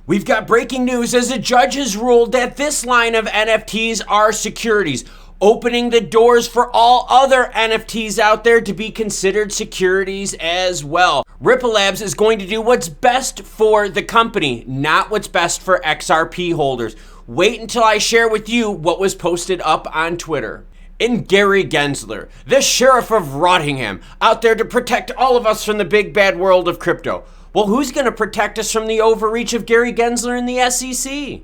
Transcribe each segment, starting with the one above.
We've got breaking news as a judge has ruled that this line of NFTs are securities, opening the doors for all other NFTs out there to be considered securities as well. Ripple Labs is going to do what's best for the company, not what's best for XRP holders. Wait until I share with you what was posted up on Twitter. And Gary Gensler, the sheriff of Rottingham, out there to protect all of us from the big bad world of crypto. Well, who's going to protect us from the overreach of Gary Gensler and the SEC?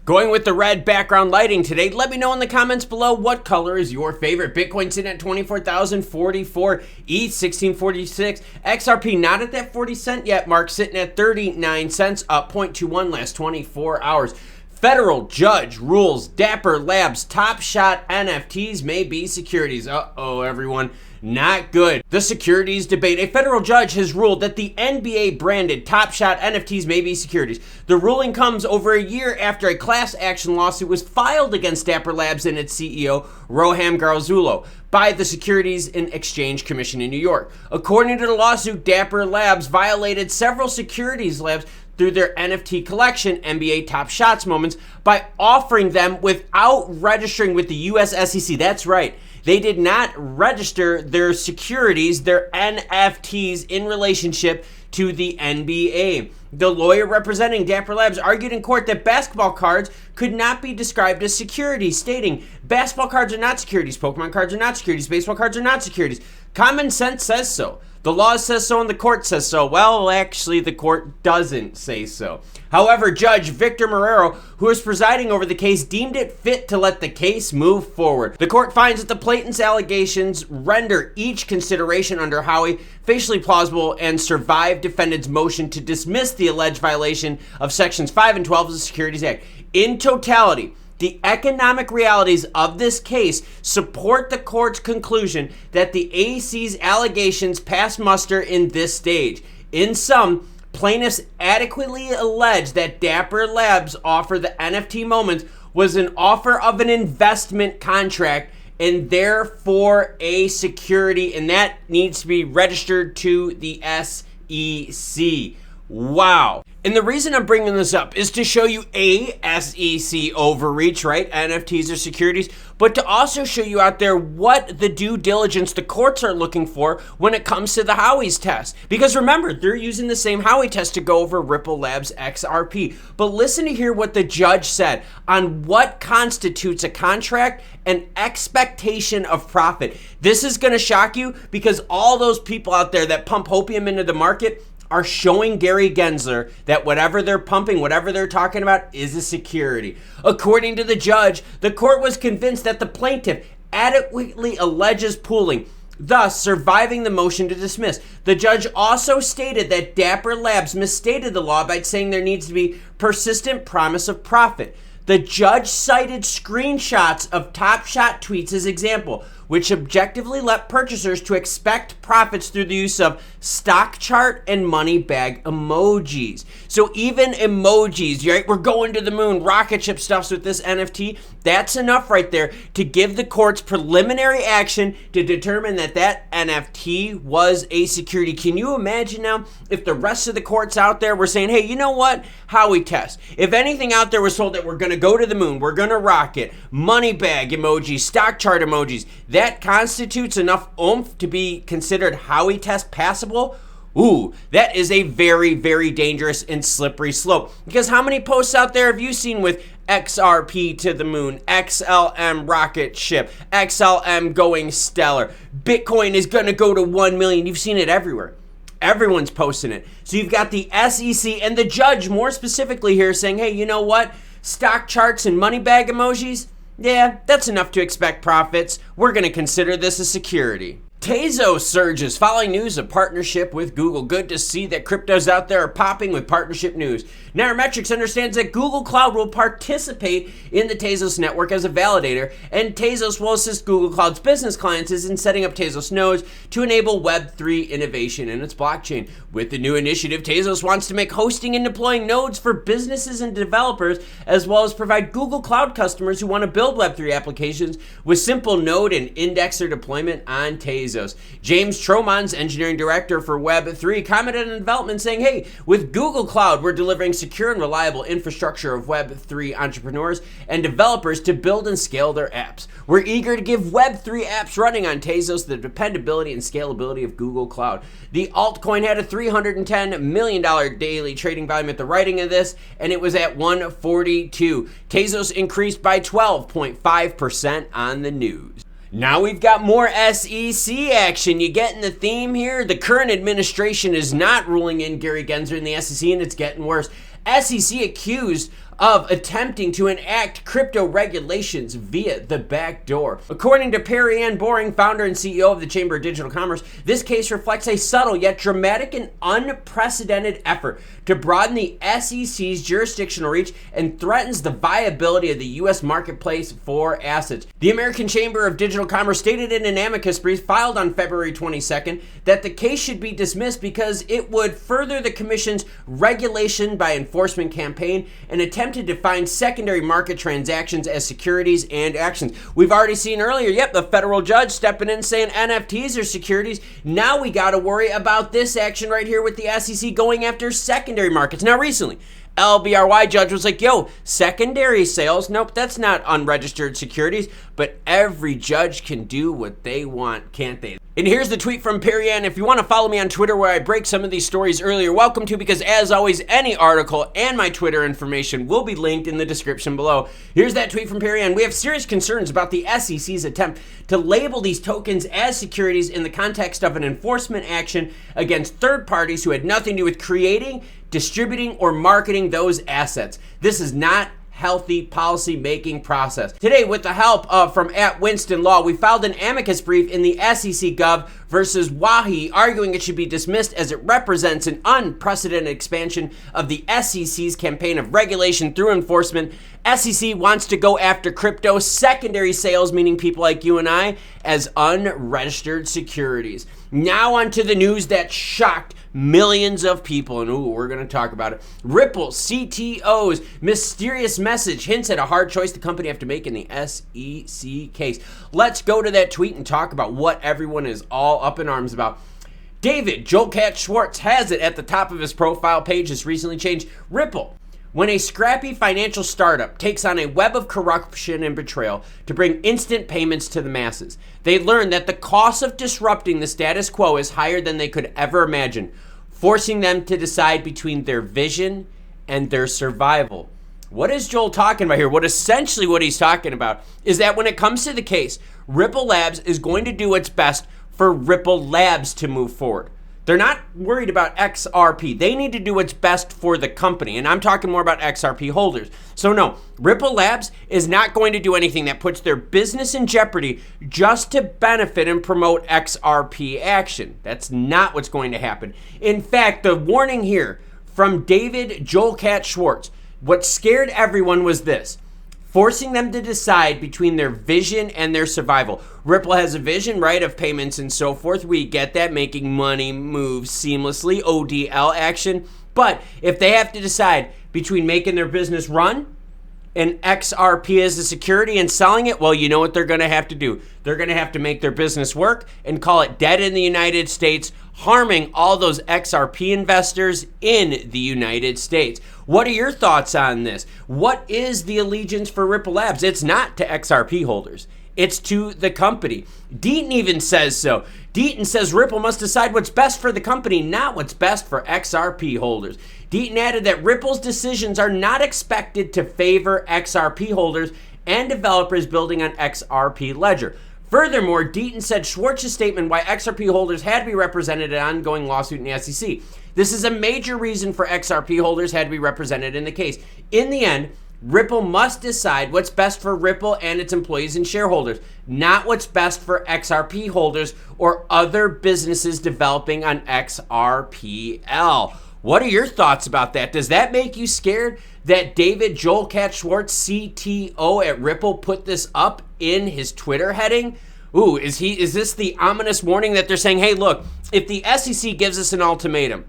Going with the red background lighting today. Let me know in the comments below what color is your favorite. Bitcoin sitting at 24,044, ETH 1646, XRP not at that 40 cent yet mark, sitting at 39 cents, up 0.21 last 24 hours. Federal judge rules Dapper Labs Top Shot NFTs may be securities. Uh-oh, everyone. Not good. The securities debate. A federal judge has ruled that the NBA branded Top Shot NFTs may be securities. The ruling comes over a year after a class action lawsuit was filed against Dapper Labs and its CEO, Roham Garzullo, by the Securities and Exchange Commission in New York. According to the lawsuit, Dapper Labs violated several securities labs through their NFT collection, NBA Top Shots moments, by offering them without registering with the US SEC. That's right. They did not register their securities, their NFTs, in relationship to the NBA. The lawyer representing Dapper Labs argued in court that basketball cards could not be described as securities, stating, basketball cards are not securities, Pokemon cards are not securities, baseball cards are not securities. Common sense says so. The law says so and the court says so. Well, actually, the court doesn't say so. However, Judge Victor Marrero, who is presiding over the case, deemed it fit to let the case move forward. The court finds that the plaintiff's allegations render each consideration under Howie facially plausible and survive defendant's motion to dismiss the alleged violation of Sections 5 and 12 of the Securities Act. In totality, the economic realities of this case support the court's conclusion that the AC's allegations pass muster in this stage. In sum, plaintiffs adequately allege that Dapper Labs' offer the NFT moments was an offer of an investment contract and therefore a security, and that needs to be registered to the SEC. Wow. And the reason I'm bringing this up is to show you SEC overreach, right? NFTs are securities, but to also show you out there what the due diligence the courts are looking for when it comes to the Howie's test. Because remember, they're using the same Howie test to go over Ripple Labs XRP. But listen to hear what the judge said on what constitutes a contract and expectation of profit. This is going to shock you because all those people out there that pump opium into the market are showing Gary Gensler that whatever they're pumping, whatever they're talking about is a security. According to the judge, the court was convinced that the plaintiff adequately alleges pooling, thus surviving the motion to dismiss. The judge also stated that Dapper Labs misstated the law by saying there needs to be persistent promise of profit. The judge cited screenshots of Top Shot tweets as example, which objectively led purchasers to expect profits through the use of stock chart and money bag emojis. So even emojis, right? We're going to the moon, rocket ship stuffs with this NFT. That's enough right there to give the courts preliminary action to determine that that NFT was a security. Can you imagine now if the rest of the courts out there were saying, hey, you know what? Howie test. If anything out there was told that we're going to go to the moon, we're going to rocket, money bag emojis, stock chart emojis, that constitutes enough oomph to be considered Howie test passable. Ooh, that is a very, very dangerous and slippery slope. Because how many posts out there have you seen with XRP to the moon, XLM rocket ship, XLM going stellar, Bitcoin is going to go to 1 million. You've seen it everywhere. Everyone's posting it. So you've got the SEC and the judge more specifically here saying, hey, you know what? Stock charts and money bag emojis, yeah, that's enough to expect profits. We're going to consider this a security. Tezos surges following news of partnership with Google. Good to see that cryptos out there are popping with partnership news. Nairametrics understands that Google Cloud will participate in the Tezos network as a validator, and Tezos will assist Google Cloud's business clients in setting up Tezos nodes to enable Web3 innovation in its blockchain. With the new initiative, Tezos wants to make hosting and deploying nodes for businesses and developers, as well as provide Google Cloud customers who want to build Web3 applications with simple node and indexer deployment on Tezos. James Tromans, engineering director for Web3, commented on development saying, hey, with Google Cloud, we're delivering secure and reliable infrastructure of Web3 entrepreneurs and developers to build and scale their apps. We're eager to give Web3 apps running on Tezos the dependability and scalability of Google Cloud. The altcoin had a $310 million daily trading volume at the writing of this, and it was at 142. Tezos increased by 12.5% on the news. Now we've got more SEC action. You getting the theme here? The current administration is not ruling in Gary Gensler in the SEC, and it's getting worse. SEC accused of attempting to enact crypto regulations via the back door. According to Perry Ann Boring, founder and CEO of the Chamber of Digital Commerce, this case reflects a subtle yet dramatic and unprecedented effort to broaden the SEC's jurisdictional reach and threatens the viability of the U.S. marketplace for assets. The American Chamber of Digital Commerce stated in an amicus brief filed on February 22nd that the case should be dismissed because it would further the Commission's regulation by enforcement campaign and attempt to define secondary market transactions as securities and actions. We've already seen earlier, the federal judge stepping in saying NFTs are securities. Now we got to worry about this action right here with the SEC going after secondary markets. Now recently, LBRY judge was like, secondary sales, nope, that's not unregistered securities, but every judge can do what they want, can't they? And here's the tweet from Perry Ann. If you want to follow me on Twitter where I break some of these stories earlier, welcome to, because as always, any article and my Twitter information will be linked in the description below. Here's that tweet from Perry Ann. We have serious concerns about the SEC's attempt to label these tokens as securities in the context of an enforcement action against third parties who had nothing to do with creating, distributing, or marketing those assets. This is not healthy policy making process. Today, with the help of from @Winston Law, we filed an amicus brief in the SEC Gov versus Wahi, arguing it should be dismissed as it represents an unprecedented expansion of the SEC's campaign of regulation through enforcement. SEC wants to go after crypto secondary sales, meaning people like you and I, as unregistered securities. Now onto the news that shocked millions of people, and we're going to talk about it. Ripple CTO's mysterious message hints at a hard choice the company have to make in the SEC case. Let's go to that tweet and talk about what everyone is all up in arms about. David Jolcat Schwartz has it at the top of his profile page. Has recently changed. Ripple. When a scrappy financial startup takes on a web of corruption and betrayal to bring instant payments to the masses, they learn that the cost of disrupting the status quo is higher than they could ever imagine, forcing them to decide between their vision and their survival. What is Joel talking about here? What he's talking about is that when it comes to the case, Ripple Labs is going to do its best for Ripple Labs to move forward. They're not worried about XRP. They need to do what's best for the company. And I'm talking more about XRP holders. So no, Ripple Labs is not going to do anything that puts their business in jeopardy just to benefit and promote XRP action. That's not what's going to happen. In fact, the warning here from David Jolcat Schwartz, what scared everyone was this: forcing them to decide between their vision and their survival. Ripple has a vision, right, of payments and so forth. We get that, making money move seamlessly, ODL action. But if they have to decide between making their business run and XRP as a security and selling it, well, you know what they're going to have to do. They're going to have to make their business work and call it dead in the United States, harming all those XRP investors in the United States. What are your thoughts on this? What is the allegiance for Ripple Labs? It's not to XRP holders. It's to the company. Deaton even says so. Deaton says Ripple must decide what's best for the company, not what's best for XRP holders. Deaton added that Ripple's decisions are not expected to favor XRP holders and developers building on XRP Ledger. Furthermore, Deaton said Schwartz's statement why XRP holders had to be represented in an ongoing lawsuit in the SEC. This is a major reason for XRP holders had to be represented in the case. In the end, Ripple must decide what's best for Ripple and its employees and shareholders, not what's best for XRP holders or other businesses developing on XRPL. What are your thoughts about that? Does that make you scared that David Joel Cat Schwartz, CTO at Ripple, put this up in his Twitter heading? Ooh, is this the ominous warning that they're saying, hey, look, if the SEC gives us an ultimatum,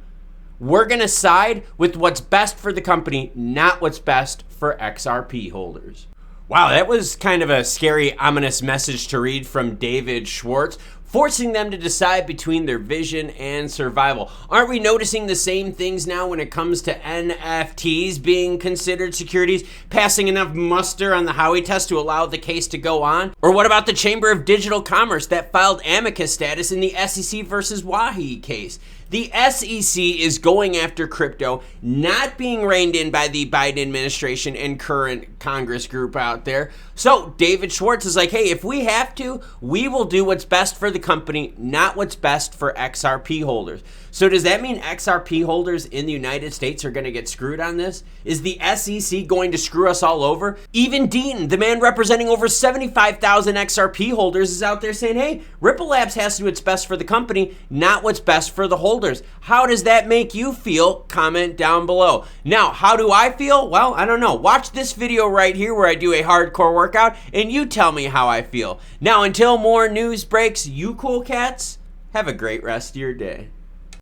we're going to side with what's best for the company, not what's best for XRP holders? Wow, that was kind of a scary, ominous message to read from David Schwartz, forcing them to decide between their vision and survival. Aren't we noticing the same things now when it comes to NFTs being considered securities, passing enough muster on the Howie test to allow the case to go on? Or what about the Chamber of Digital Commerce that filed amicus status in the SEC versus Wahi case? The SEC is going after crypto, not being reined in by the Biden administration and current Congress group out there. So David Schwartz is like, hey, if we have to, we will do what's best for the company, not what's best for XRP holders. So does that mean XRP holders in the United States are going to get screwed on this? Is the SEC going to screw us all over? Even Dean, the man representing over 75,000 XRP holders, is out there saying, hey, Ripple Labs has to do what's best for the company, not what's best for the holders. How does that make you feel? Comment down below. Now, how do I feel? Well, I don't know. Watch this video right here where I do a hardcore workout and you tell me how I feel. Now, until more news breaks, you cool cats, have a great rest of your day.